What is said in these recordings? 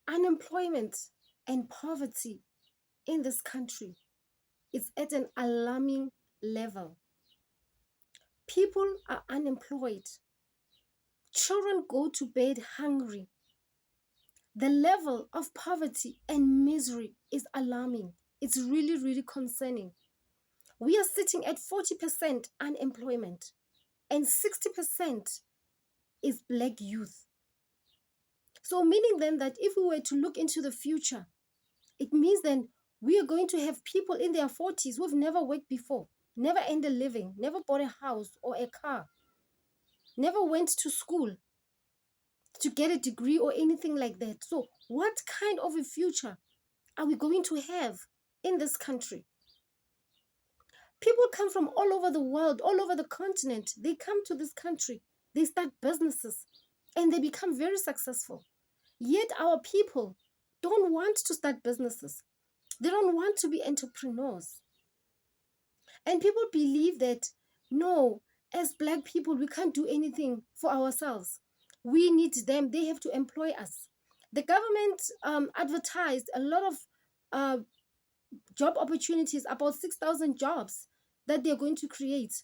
Unemployment and poverty in this country is at an alarming level. People are unemployed. Children go to bed hungry. The level of poverty and misery is alarming. It's really, really concerning. We are sitting at 40% unemployment, and 60% is black youth. So meaning then that if we were to look into the future, it means then we are going to have people in their 40s who've never worked before, never earned a living, never bought a house or a car, never went to school to get a degree or anything like that. So what kind of a future are we going to have in this country? People come from all over the world, all over the continent. They come to this country, they start businesses, and they become very successful. Yet our people don't want to start businesses. They don't want to be entrepreneurs. And people believe that, no, as black people, we can't do anything for ourselves. We need them. They have to employ us. The government advertised a lot of uh, job opportunities, about 6,000 jobs that they're going to create.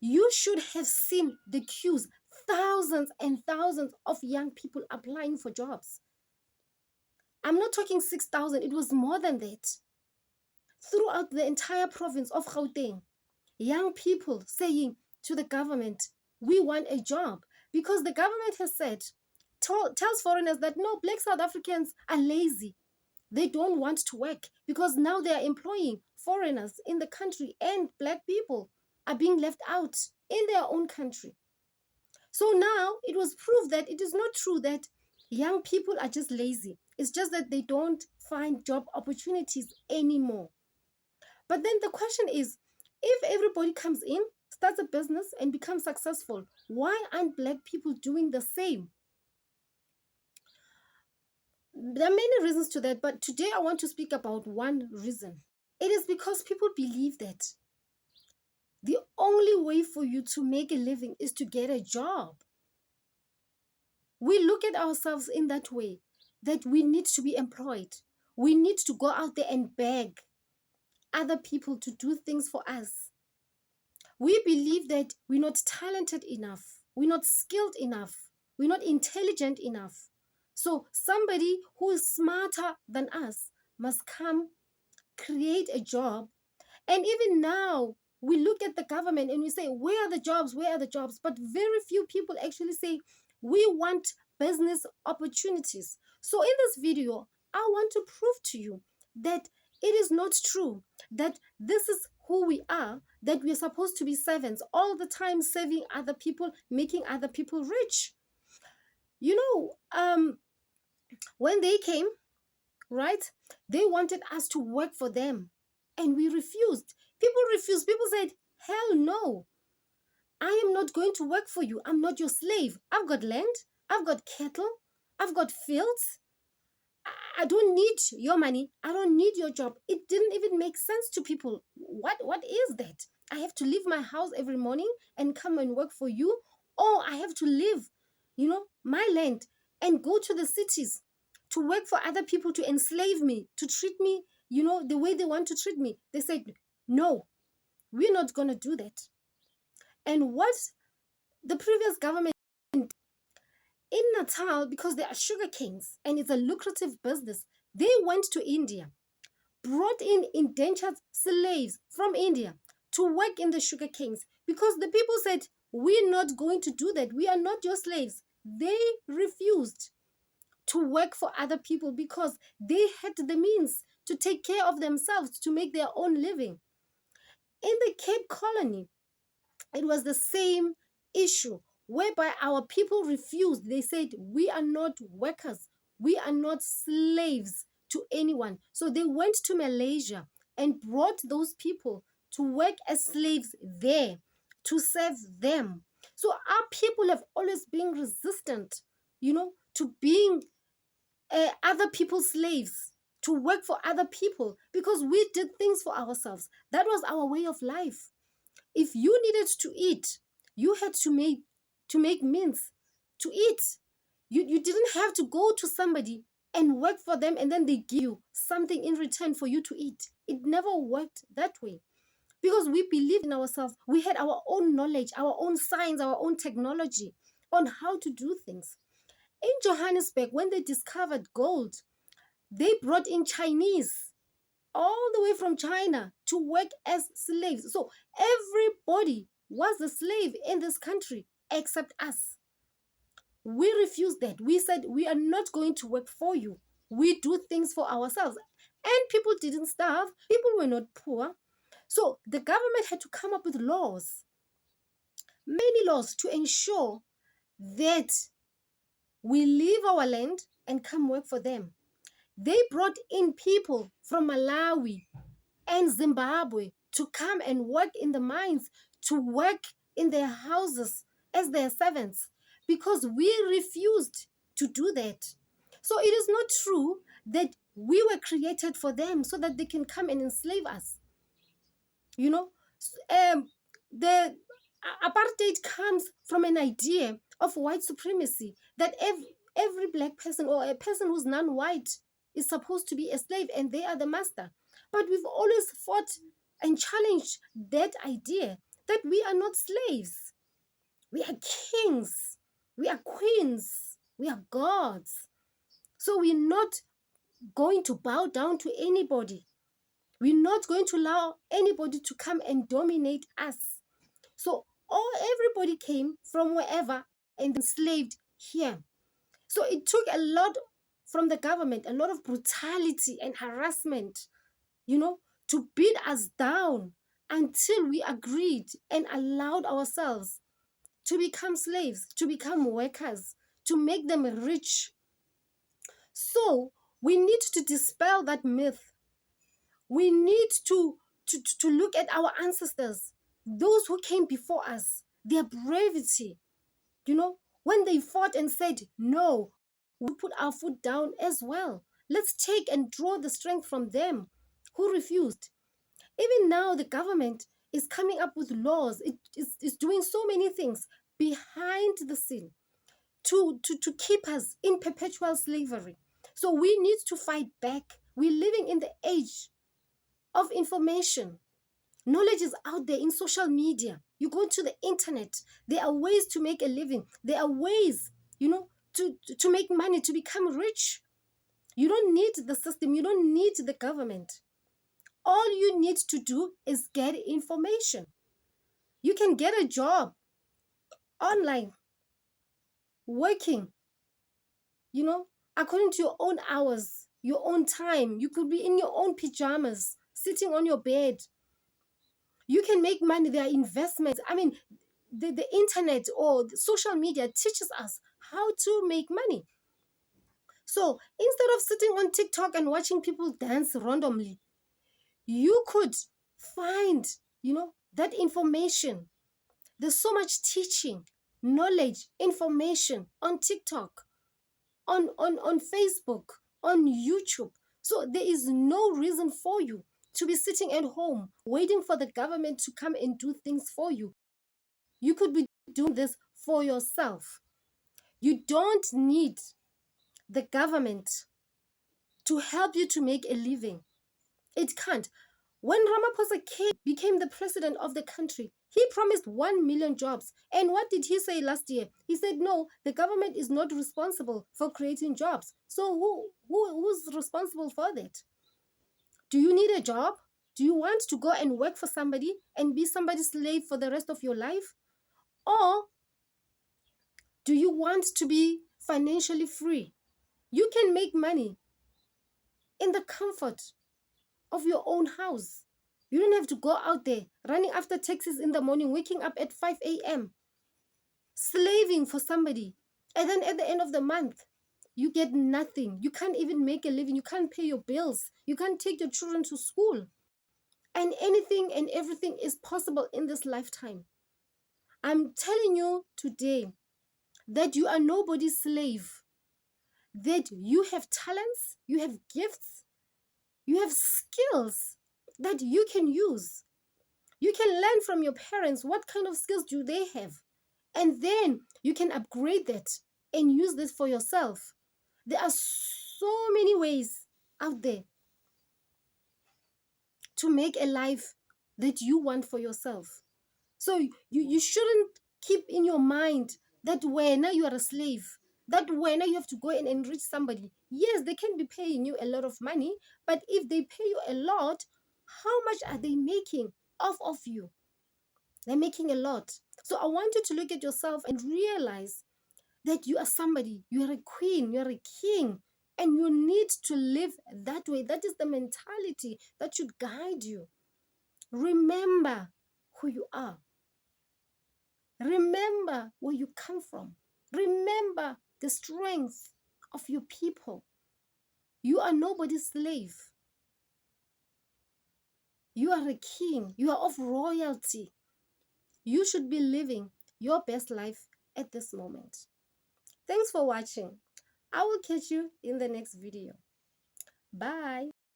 You should have seen the queues, thousands and thousands of young people applying for jobs. I'm not talking 6,000, it was more than that. Throughout the entire province of Gauteng, young people saying to the government, we want a job. Because the government has said, tells foreigners that no, black South Africans are lazy. They don't want to work because now they are employing foreigners in the country, and black people are being left out in their own country. So now it was proved that it is not true that young people are just lazy. It's just that they don't find job opportunities anymore. But then the question is, if everybody comes in, starts a business, and becomes successful, why aren't black people doing the same? There are many reasons to that, but today I want to speak about one reason. It is because people believe that the only way for you to make a living is to get a job. We look at ourselves in that way, that we need to be employed. We need to go out there and beg other people to do things for us. We believe that we're not talented enough, we're not skilled enough, we're not intelligent enough. So somebody who is smarter than us must come, create a job. And even now, we look at the government and we say, where are the jobs? Where are the jobs? But very few people actually say, we want business opportunities. So in this video, I want to prove to you that it is not true, that this is who we are, that we are supposed to be servants all the time, serving other people, making other people rich. When they came, right, they wanted us to work for them, and we refused. People refused. People said, hell no, I am not going to work for you. I'm not your slave. I've got land, I've got cattle, I've got fields. I don't need your money. I don't need your job. It didn't even make sense to people. What is that? I have to leave my house every morning and come and work for you, or I have to leave, my land and go to the cities to work for other people, to enslave me, to treat me, the way they want to treat me. They said, no, we're not going to do that. And what the previous government in Natal, because they are sugar canes and it's a lucrative business, they went to India, brought in indentured slaves from India to work in the sugar canes, because the people said, we're not going to do that. We are not your slaves. They refused to work for other people because they had the means to take care of themselves, to make their own living. In the Cape Colony, it was the same issue, whereby our people refused. They said, we are not workers, we are not slaves to anyone. So they went to Malaysia and brought those people to work as slaves there, to serve them. So our people have always been resistant, to being other people's slaves, to work for other people, because we did things for ourselves. That was our way of life. If you needed to eat, you had to make means to eat. You didn't have to go to somebody and work for them and then they give you something in return for you to eat. It never worked that way because we believed in ourselves. We had our own knowledge, our own science, our own technology on how to do things. In Johannesburg, when they discovered gold, they brought in Chinese all the way from China to work as slaves. So everybody was a slave in this country except us. We refused that. We said, we are not going to work for you. We do things for ourselves. And people didn't starve. People were not poor. So the government had to come up with laws, many laws, to ensure that we leave our land and come work for them. They brought in people from Malawi and Zimbabwe to come and work in the mines, to work in their houses as their servants, because we refused to do that. So it is not true that we were created for them so that they can come and enslave us. You know, the apartheid comes from an idea of white supremacy, that every black person or a person who's non-white is supposed to be a slave and they are the master. But we've always fought and challenged that idea that we are not slaves. We are kings. We are queens. We are gods. So we're not going to bow down to anybody. We're not going to allow anybody to come and dominate us. So everybody came from wherever and enslaved here. So it took a lot from the government, a lot of brutality and harassment, to beat us down until we agreed and allowed ourselves to become slaves, to become workers, to make them rich. So we need to dispel that myth. We need to look at our ancestors, those who came before us, their bravery, when they fought and said, no, we put our foot down as well. Let's take and draw the strength from them who refused. Even now, the government is coming up with laws. It is doing so many things behind the scene to keep us in perpetual slavery. So we need to fight back. We're living in the age of information. Knowledge is out there in social media. You go to the internet. There are ways to make a living. There are ways, to make money, to become rich. You don't need the system. You don't need the government. All you need to do is get information. You can get a job online, working, according to your own hours, your own time. You could be in your own pajamas, sitting on your bed. You can make money. There are investments. I mean, the internet or the social media teaches us how to make money. So instead of sitting on TikTok and watching people dance randomly, you could find, that information. There's so much teaching, knowledge, information on TikTok, on Facebook, on YouTube. So there is no reason for you to be sitting at home waiting for the government to come and do things for you. You could be doing this for yourself. You don't need the government to help you to make a living. It can't. When Ramaphosa became the president of the country, he promised 1 million jobs. And what did he say last year? He said, no, the government is not responsible for creating jobs. So who's responsible for that? Do you need a job? Do you want to go and work for somebody and be somebody's slave for the rest of your life? Or do you want to be financially free? You can make money in the comfort of your own house. You don't have to go out there running after taxis in the morning, waking up at 5 a.m., slaving for somebody. And then at the end of the month, you get nothing. You can't even make a living. You can't pay your bills. You can't take your children to school. And anything and everything is possible in this lifetime. I'm telling you today that you are nobody's slave, that you have talents, you have gifts, you have skills that you can use. You can learn from your parents what kind of skills do they have. And then you can upgrade that and use this for yourself. There are so many ways out there to make a life that you want for yourself. So you shouldn't keep in your mind that when you are a slave, that when you have to go and enrich somebody. Yes, they can be paying you a lot of money, but if they pay you a lot, how much are they making off of you? They're making a lot. So I want you to look at yourself and realize that you are somebody, you are a queen, you are a king, and you need to live that way. That is the mentality that should guide you. Remember who you are. Remember where you come from. Remember the strength of your people. You are nobody's slave. You are a king. You are of royalty. You should be living your best life at this moment. Thanks for watching. I will catch you in the next video. Bye.